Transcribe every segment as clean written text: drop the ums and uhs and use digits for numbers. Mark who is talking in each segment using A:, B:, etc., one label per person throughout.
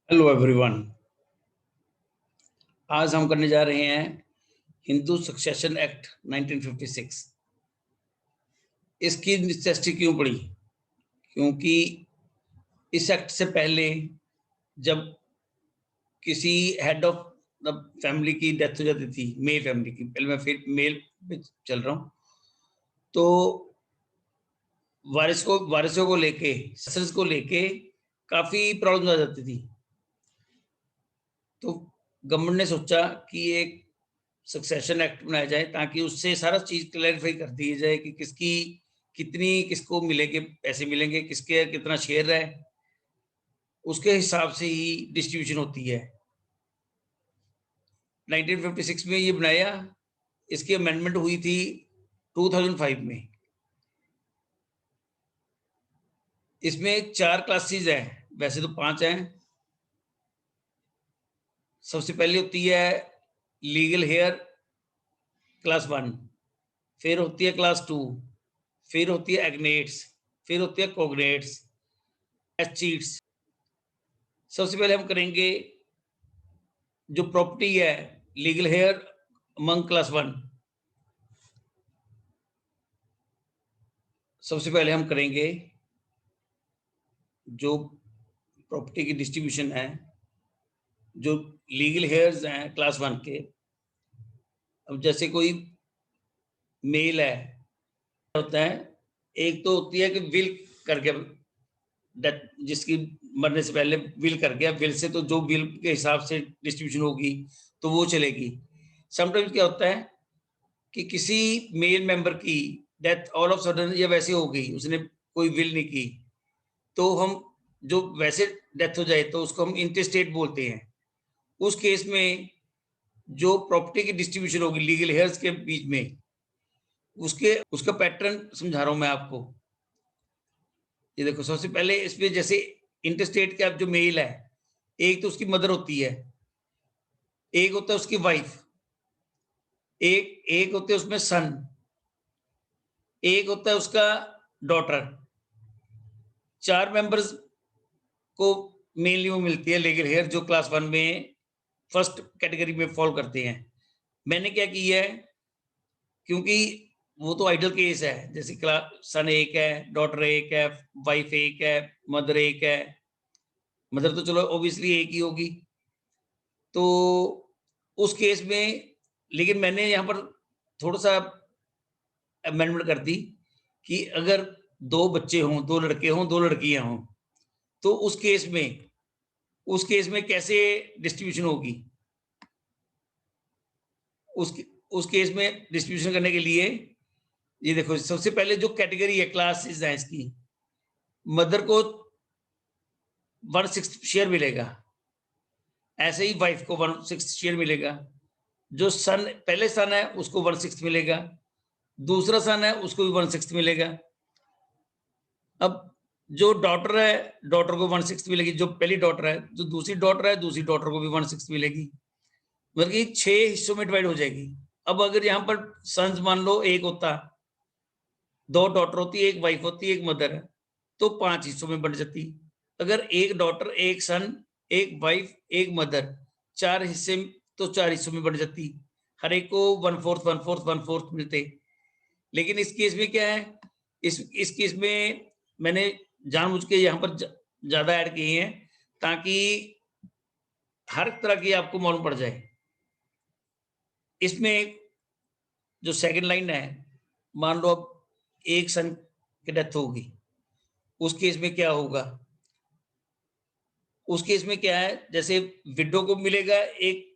A: Hello everyone. आज हम करने जा रहे हैं हिंदू सक्सेशन एक्ट 1956। इसकी नेसेसिटी क्यों पड़ी? क्योंकि इस एक्ट से पहले जब किसी हेड ऑफ द फैमिली की डेथ हो जाती थी, मेल फैमिली की, पहले मैं फिर मेल पे चल रहा हूँ, तो वारिसों को लेके, ससुर को लेके काफी प्रॉब्लम आ जाती थी। तो गवर्नमेंट ने सोचा कि एक सक्सेशन एक्ट बनाया जाए ताकि उससे सारा चीज क्लैरिफाई कर दी जाए कि किसकी कितनी किसको मिलेंगे, पैसे मिलेंगे, किसके कितना शेयर है, उसके हिसाब से ही डिस्ट्रीब्यूशन होती है। 1956 में ये बनाया। इसकी अमेंडमेंट हुई थी 2005 में। इसमें 4 क्लासेस हैं, वैसे तो 5 हैं। सबसे पहले होती है लीगल हेयर, क्लास 1। फिर होती है क्लास 2। फिर होती है एग्नेट्स। फिर होती है कोग्नेट्स, चीट्स। सबसे पहले हम करेंगे जो प्रॉपर्टी है, लीगल हेयर अमंग क्लास 1। सबसे पहले हम करेंगे जो प्रॉपर्टी की डिस्ट्रीब्यूशन है, जो लीगल हेयर्स हैं क्लास 1 के। अब जैसे कोई मेल है, होता है, एक तो होती है कि विल करके डेथ, जिसकी मरने से पहले विल कर गया, विल से तो जो विल के हिसाब से डिस्ट्रीब्यूशन होगी तो वो चलेगी। समटाइम्स क्या होता है कि किसी मेल मेंबर की डेथ ऑल ऑफ सडन या वैसे हो गई, उसने कोई विल नहीं की, तो हम जो वैसे डेथ हो जाए तो उसको हम इंटेस्टेट बोलते हैं। उस केस में जो प्रॉपर्टी की डिस्ट्रीब्यूशन होगी लीगल हेयर्स के बीच में, उसके उसका पैटर्न समझा रहा हूं मैं आपको। ये देखो, सबसे पहले इसमें जैसे इंटरस्टेट का जो मेल है, एक तो उसकी मदर होती है, एक होता है उसकी वाइफ, एक एक होते हैं उसमें सन, एक होता है उसका डॉटर। 4 मेंबर्स को मेनली वो मिलती है लीगल हेयर, जो क्लास 1 में फर्स्ट कैटेगरी में फॉल करते हैं। मैंने क्या किया है, क्योंकि वो तो आइडल केस है, जैसे सन एक है, डॉटर एक है, वाइफ एक है, मदर एक है। मदर तो चलो ऑब्वियसली एक ही होगी। तो उस केस में, लेकिन मैंने यहाँ पर थोड़ा सा अमेंडमेंट कर दी कि अगर 2 बच्चे हों, 2 लड़के हों, 2 लड़कियां हों, तो उस केस में कैसे डिस्ट्रीब्यूशन होगी। उस उस केस में डिस्ट्रीब्यूशन करने के लिए, ये देखो, सबसे पहले जो कैटेगरी है, क्लासेस है इसकी, मदर को 1/6 शेयर मिलेगा, ऐसे ही वाइफ को 1/6 शेयर मिलेगा। जो सन, पहले सन है उसको 1/6 मिलेगा, दूसरा सन है उसको भी 1/6 मिलेगा। अब जो डॉटर है, डॉटर को 1/6 मिलेगी, जो पहली डॉटर है। जो दूसरी डॉटर है, दूसरी डॉटर को भी 1/6 मिलेगी। मतलब कि 6 हिस्सों में डिवाइड हो जाएगी। अब अगर यहाँ पर सन्स मान लो एक होता, 2 डॉटर होती, एक वाइफ होती, एक मदर है, तो 5 हिस्सों में बट जाती। अगर एक डॉटर, एक सन, एक वाइफ, एक मदर, 4 हिस्से, तो 4 हिस्सों में बट जाती। हर एक को 1/4 1/4 1/4 मिलते। लेकिन इस केस में क्या है, इस केस में मैंने जानबूझ के यहाँ पर ज्यादा ऐड किए हैं, ताकि हर तरह की आपको मालूम पड़ जाए। इसमें जो सेकंड लाइन है, मान लो अब एक सन की डेथ होगी, उस केस में क्या होगा? उस केस में क्या है, जैसे विडो को मिलेगा एक,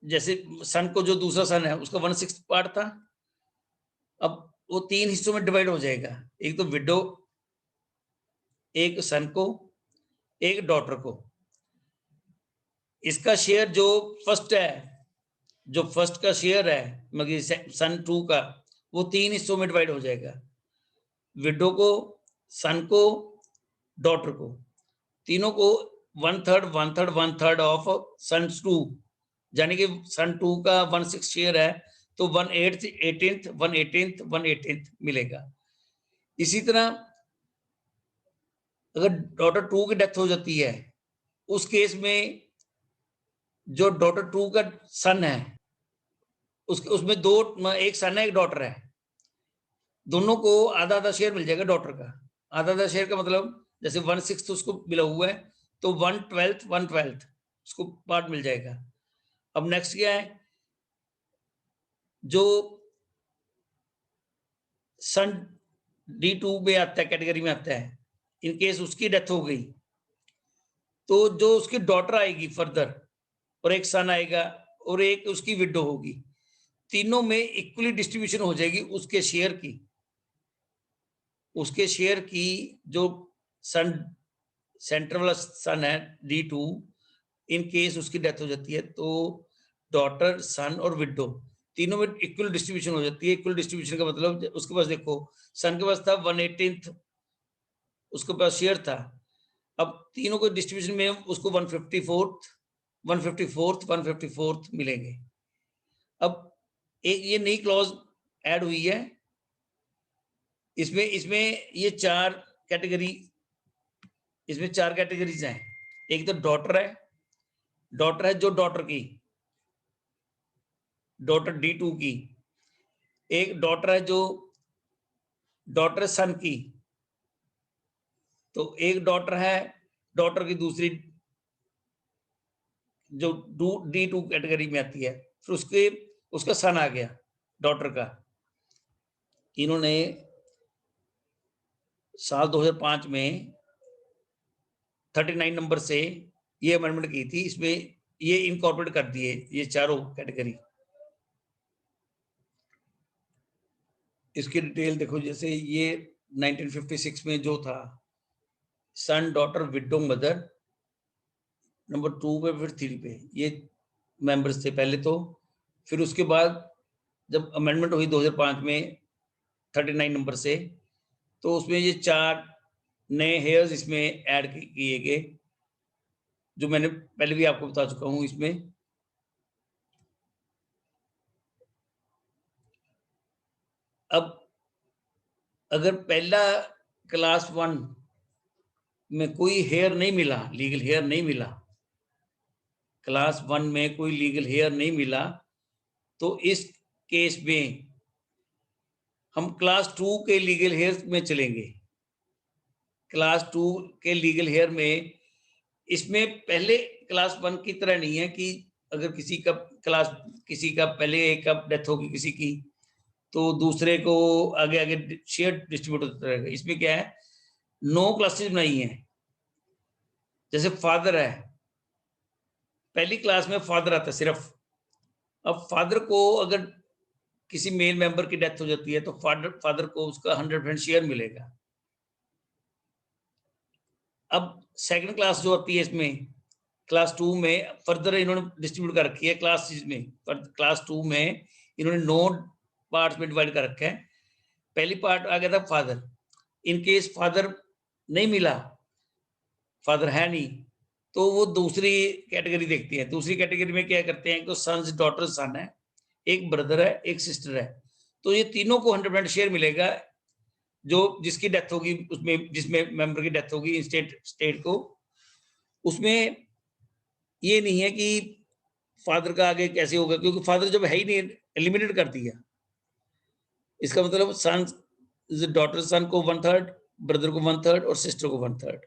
A: जैसे सन को, जो दूसरा सन है उसका 1/6 पार्ट था, अब वो 3 हिस्सों में डिवाइड हो जाएगा। एक तो विडो, एक सन को, एक डॉटर को। इसका शेयर जो फर्स्ट है, जो फर्स्ट का शेयर है, मतलब सन 2 का, वो 3 हिस्सों में डिवाइड हो जाएगा। विडो को, सन को, डॉटर को, तीनों को 1/3 1/3 1/3 ऑफ सन 2, यानी कि सन 2 का 1/6 शेयर है, तो 1/8 18th 1/18th 1/18th मिलेगा। इसी तरह अगर डॉटर 2 की डेथ हो जाती है, उस केस में जो डॉटर 2 का सन है, उसमें एक सन है, एक डॉटर है, दोनों को आधा आधा शेयर मिल जाएगा डॉटर का। आधा आधा शेयर का मतलब जैसे 1/6 उसको मिला हुआ है, तो 1/12 उसको पार्ट मिल जाएगा। अब नेक्स्ट क्या है, जो सन D2 में आता है, कैटेगरी में आता है, इन केस उसकी डेथ हो गई, तो जो उसकी डॉटर आएगी फर्दर, और एक सन आएगा, और एक उसकी विडो होगी, तीनों में इक्वली डिस्ट्रीब्यूशन हो जाएगी उसके शेयर की। उसके शेयर की जो सन, सेंटर वाला सन है D2, इन केस उसकी डेथ हो जाती है, तो डॉटर, सन और विडो तीनों में इक्वल डिस्ट्रीब्यूशन हो जाती है। इक्वल डिस्ट्रीब्यूशन का मतलब उसके पास देखो, सन के पास था 1/18 उसके पास शेयर था, अब तीनों को डिस्ट्रीब्यूशन में उसको 154th मिलेंगे। अब एक ये नई क्लॉज ऐड हुई है, इसमें ये चार कैटेगरीज हैं। एक तो डॉटर है जो डॉटर D2 की, एक डॉटर है जो डॉटर सन की, तो एक डॉटर की दूसरी जो D2 कैटेगरी में आती है, फिर उसका सन आ गया डॉटर का। इन्होंने साल 2005 में 39 नंबर से ये अमेंडमेंट की थी, इसमें ये इनकॉर्पोरेट कर दिए ये चारों कैटेगरी। इसकी डिटेल देखो, जैसे ये 1956 में जो था, सन, डॉटर, विडो, मदर, नंबर 2 पे, फिर 3 पे ये मेंबर्स थे पहले तो। फिर उसके बाद जब अमेंडमेंट हुई 2005 में 39 नंबर से, तो उसमें ये 4 नए हेयर्स इसमें ऐड किए गए, जो मैंने पहले भी आपको बता चुका हूं। इसमें अब अगर पहला क्लास 1 में कोई हेयर नहीं मिला, लीगल हेयर नहीं मिला, क्लास 1 में कोई लीगल हेयर नहीं मिला, तो इस केस में हम क्लास 2 के लीगल हेयर में चलेंगे। क्लास 2 के लीगल हेयर में, इसमें पहले क्लास 1 की तरह नहीं है कि अगर किसी का पहले एक का डेथ होगी किसी की, तो दूसरे को आगे आगे शेयर डिस्ट्रीब्यूट होता रहेगा। इसमें क्या है, 9 क्लासेस बनाई हैं। जैसे फादर है, पहली क्लास में फादर आता है सिर्फ। अब फादर को अगर किसी मेल मेंबर की डेथ हो जाती है, तो फादर को उसका 100% शेयर मिलेगा। अब सेकंड क्लास जो आती है, इसमें क्लास 2 में फर्दर इन्होंने डिस्ट्रीब्यूट कर रखी है क्लासेस में। क्लास 2 में इन्होंने 9 पार्ट्स में डिवाइड कर रखा है। पहली पार्ट आ गया था फादर। इन केस फादर नहीं मिला, फादर है नहीं, तो वो दूसरी कैटेगरी देखती है। दूसरी कैटेगरी में क्या करते हैं, तो सन्स, डॉटर, सन है, एक ब्रदर है, एक सिस्टर है, तो ये तीनों को 100% शेयर मिलेगा। जो जिसकी डेथ होगी, उसमें जिसमें मेंबर की डेथ होगी स्टेट को, उसमें ये नहीं है कि फादर का आगे कैसे होगा, क्योंकि फादर जब है ही नहीं, एलिमिनेट कर दिया। इसका मतलब सन, डॉटर सन को 1/3, ब्रदर को 1/3 और सिस्टर को 1/3।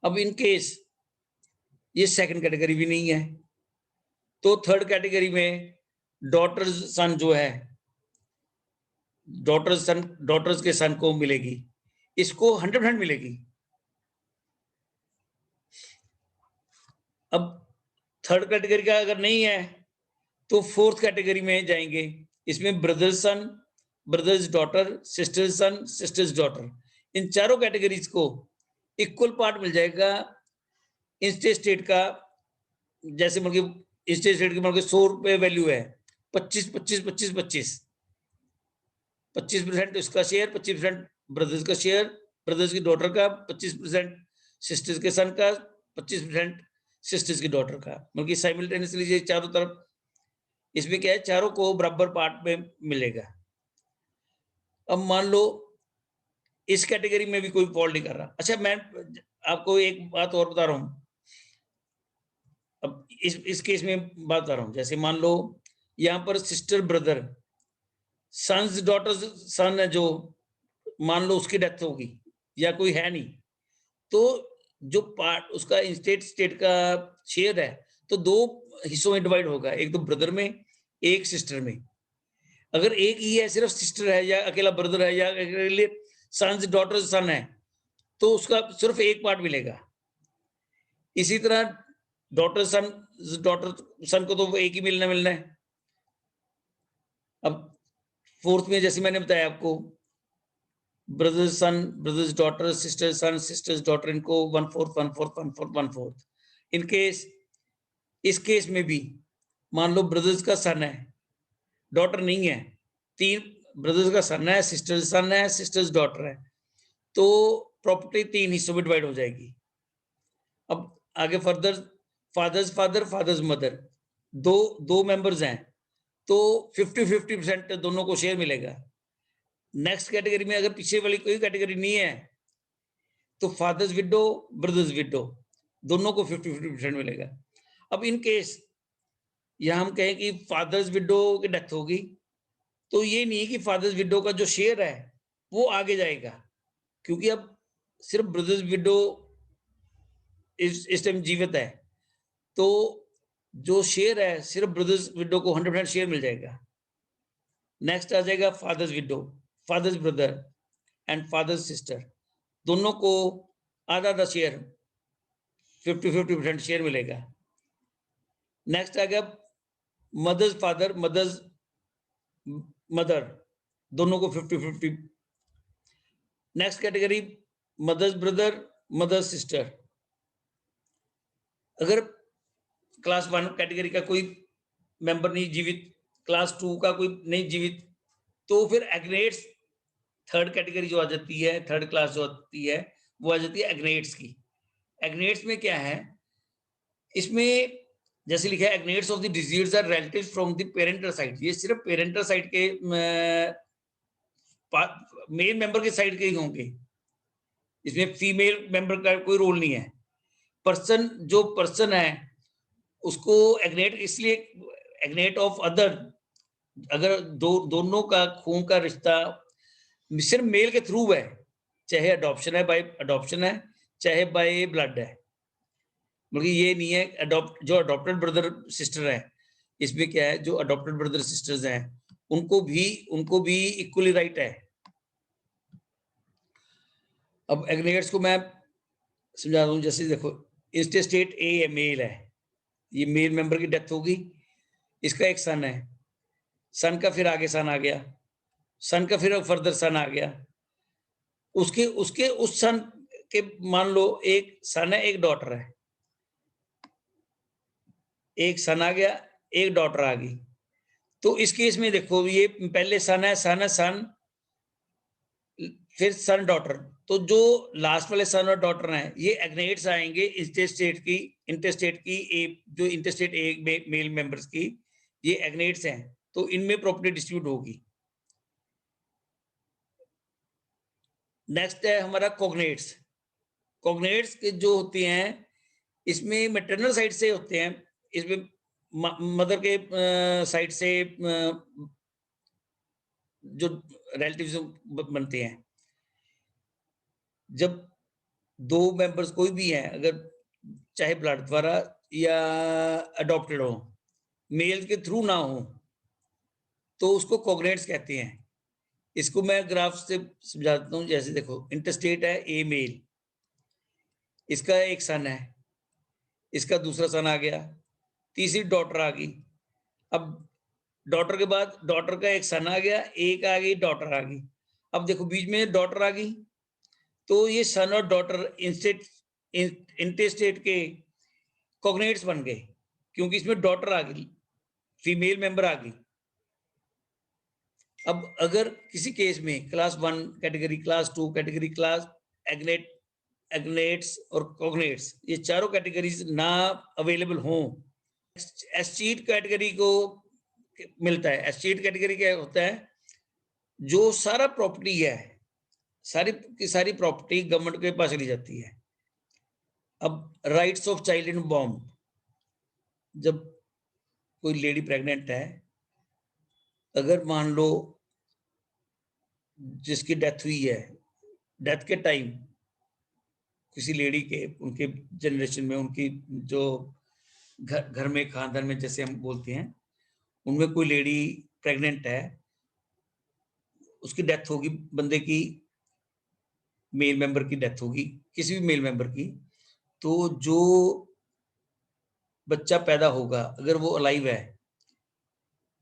A: अब इन केस ये सेकंड कैटेगरी भी नहीं है, तो थर्ड कैटेगरी में डॉटर्स सन जो है, डॉटर्स के सन को मिलेगी, इसको 100% मिलेगी। अब थर्ड कैटेगरी का अगर नहीं है, तो फोर्थ कैटेगरी में जाएंगे। इसमें ब्रदर्स सन, ब्रदर्स डॉटर, सिस्टर्स सन, सिस्टर्स डॉटर, इन चारों कैटेगरीज को इक्वल पार्ट मिल जाएगा स्टेट का। जैसे मतलब स्टेट की मतलब 100 रुपए वैल्यू है, 25% इसका शेयर, 25% ब्रदर्स का शेयर, ब्रदर्स की डॉटर का 25%, सिस्टर्स के सन का 25%, सिस्टर्स की डॉटर का। मतलब साइमल्टेनियसली ये चारों तरफ, इसमें क्या है, चारों को बराबर पार्ट में मिलेगा। अब मान लो इस कैटेगरी में भी कोई फॉल नहीं कर रहा। अच्छा, मैं आपको एक बात और बता रहा हूं, अब इस केस में बात कर रहा हूं, जैसे मान लो यहाँ पर सिस्टर ब्रदर, सन्स डॉटर्स, सन है जो, मान लो उसकी डेथ होगी या कोई है नहीं, तो जो पार्ट उसका स्टेट का शेयर है तो दो हिस्सों में डिवाइड होगा, एक तो ब्रदर में, एक सिस्टर में। अगर एक ही है, सिर्फ सिस्टर है या अकेला ब्रदर है या अकेले सन्स डॉटर्स सन है, तो उसका सिर्फ एक पार्ट मिलेगा। इसी तरह डॉटर सन को तो एक ही मिलना है। अब फोर्थ में जैसे मैंने बताया आपको, ब्रदर्स सन, ब्रदर्स डॉटर, सिस्टर्स सन, सिस्टर्स डॉटर, इनको 1/4 1/4 1/4 1/4। इन केस, इस केस में भी मान लो ब्रदर्स का सन है, डॉटर नहीं है, 3 ब्रदर्स का सन है, सिस्टर्स सन है, सिस्टर्स डॉटर है, तो प्रॉपर्टी 3 हिस्सों में डिवाइड हो जाएगी। अब आगे further, father's father, father's mother, दो मेंबर्स हैं, तो 50-50% दोनों को शेयर मिलेगा। नेक्स्ट कैटेगरी में अगर पीछे वाली कोई कैटेगरी नहीं है, तो फादर्स विडो, ब्रदर्स विडो, दोनों को 50-50% मिलेगा। अब इन केस यहां हम कहें कि फादर्स विडो की डेथ होगी, तो ये नहीं कि फादर्स विडो का जो शेयर है वो आगे जाएगा, क्योंकि अब सिर्फ ब्रदर्स विडो इस टाइम जीवित है, तो जो शेयर है सिर्फ ब्रदर्स विडो को 100% शेयर मिल जाएगा। नेक्स्ट आ जाएगा father's widow, father's brother and father's sister, दोनों को आधा आधा शेयर, 50-50% शेयर मिलेगा। नेक्स्ट आ गया मदर्स फादर, मदर्स मदर, दोनों को 50-50। Next category mother's brother, mother's sister. अगर क्लास 1 कैटेगरी का कोई मेंबर नहीं जीवित, क्लास 2 का कोई नहीं जीवित, तो फिर एग्नेट्स, थर्ड कैटेगरी जो आ जाती है, थर्ड क्लास जो आती है, वो आ जाती है एग्नेट्स की। एग्नेट्स में क्या है, इसमें जैसे लिखा है, agnates of the disease are relatives from the parental side. ये सिर्फ पेरेंटल साइड के मेल मेंबर के साइड के ही होंगे, इसमें फीमेल मेंबर का कोई रोल नहीं है। पर्सन, जो पर्सन है उसको एग्नेट, इसलिए एग्नेट ऑफ अदर, अगर दोनों का खून का रिश्ता सिर्फ मेल के थ्रू है, चाहे अडॉप्शन है, बाय अडॉप्शन है, चाहे बाय ब्लड है, बल्कि ये नहीं है जो अडॉप्टेड ब्रदर सिस्टर है, इसमें क्या है, जो अडॉप्टेड ब्रदर सिस्टर्स हैं उनको भी इक्वली राइट है। अब एग्नेट्स को मैं समझा दूं, जैसे देखो, इंटेस्टेट ए मेल है, ये मेल मेंबर की डेथ होगी, इसका एक सन है, सन का फिर आगे सन आ गया, सन का फिर फर्दर सन आ गया, उसके उसके उस सन के मान लो एक सन है, एक डॉटर है, एक सन आ गया, एक डॉटर आ गई। तो इस केस में देखो, ये पहले सन है, सन है, सन, फिर सन डॉटर, तो जो लास्ट वाले सन और डॉटर हैं, ये एग्नेट्स आएंगे इंटेस्टेट की जो इंटेस्टेट ए मेल मेंबर्स की, ये एग्नेट्स हैं, तो इनमें प्रॉपर्टी डिस्ट्रीब्यूट होगी। नेक्स्ट है हमारा कोग्नेट्स। कोग्नेट्स के जो होते हैं, इसमें मैटरनल साइड से होते हैं, इसमें मदर के साइड से जो रिलेटिव्स बनते हैं, जब दो मेंबर्स कोई भी हैं, अगर चाहे ब्लड द्वारा या अडॉप्टेड हो, मेल के थ्रू ना हो, तो उसको कोग्नेट्स कहते हैं। इसको मैं ग्राफ से समझाता हूँ, जैसे देखो, इंटरस्टेट है ए मेल, इसका एक सन है, इसका दूसरा सन आ गया, तीसरी डॉटर आ गई। अब डॉटर के बाद डॉटर का एक सन आ गया, एक आ गई डॉटर आ गई। अब देखो बीच में डॉटर आ गई, तो ये सन और डॉटर इंटेस्टेट के कोग्नेट्स बन गए, क्योंकि इसमें डॉटर आ गई, फीमेल मेंबर आ गई। अब अगर किसी केस में class 1 category, class 2 category, class agnates और कोग्नेट्स, ये चारों कैटेगरीज ना अवेलेबल हों, एस्चीट कैटेगरी को मिलता है। एस्चीट कैटेगरी क्या होता है, जो सारा प्रॉपर्टी है, सारी की सारी प्रॉपर्टी गवर्नमेंट के पास चली जाती है। अब rights of child in bomb, जब कोई लेडी प्रेग्नेंट है, अगर मान लो जिसकी डेथ हुई है, डेथ के टाइम किसी लेडी के, उनके जनरेशन में, उनकी जो घर में, खानदान में जैसे हम बोलते हैं, उनमें कोई लेडी प्रेग्नेंट है, उसकी डेथ होगी, बंदे की, मेल मेंबर की डेथ होगी, किसी भी मेल मेंबर की, तो जो बच्चा पैदा होगा, अगर वो अलाइव है,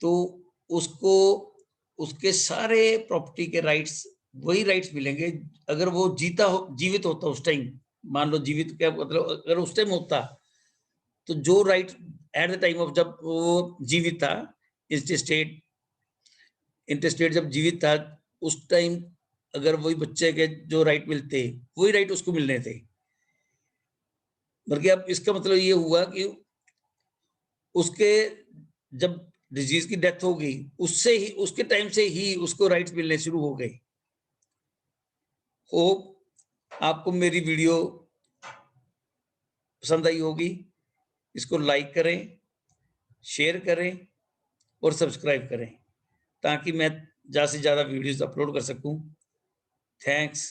A: तो उसको उसके सारे प्रॉपर्टी के राइट्स, वही राइट्स मिलेंगे अगर वो जीवित होता उस टाइम। मान लो जीवित क्या मतलब, अगर उस टाइम होता, तो जो right at the time of, जब वो जीवित था, इंटेस्टेट इंटेस्टेट जब जीवित था, उस टाइम अगर वही बच्चे के जो राइट मिलते, वही राइट उसको मिलने थे। बल्कि अब इसका मतलब ये हुआ कि उसके जब डिजीज की डेथ हो गई, उससे ही, उसके टाइम से ही उसको राइट्स मिलने शुरू हो गए। होप आपको मेरी वीडियो पसंद आई होगी। इसको लाइक करें, शेयर करें और सब्सक्राइब करें, ताकि मैं ज़्यादा से ज़्यादा वीडियोस अपलोड कर सकूं। थैंक्स।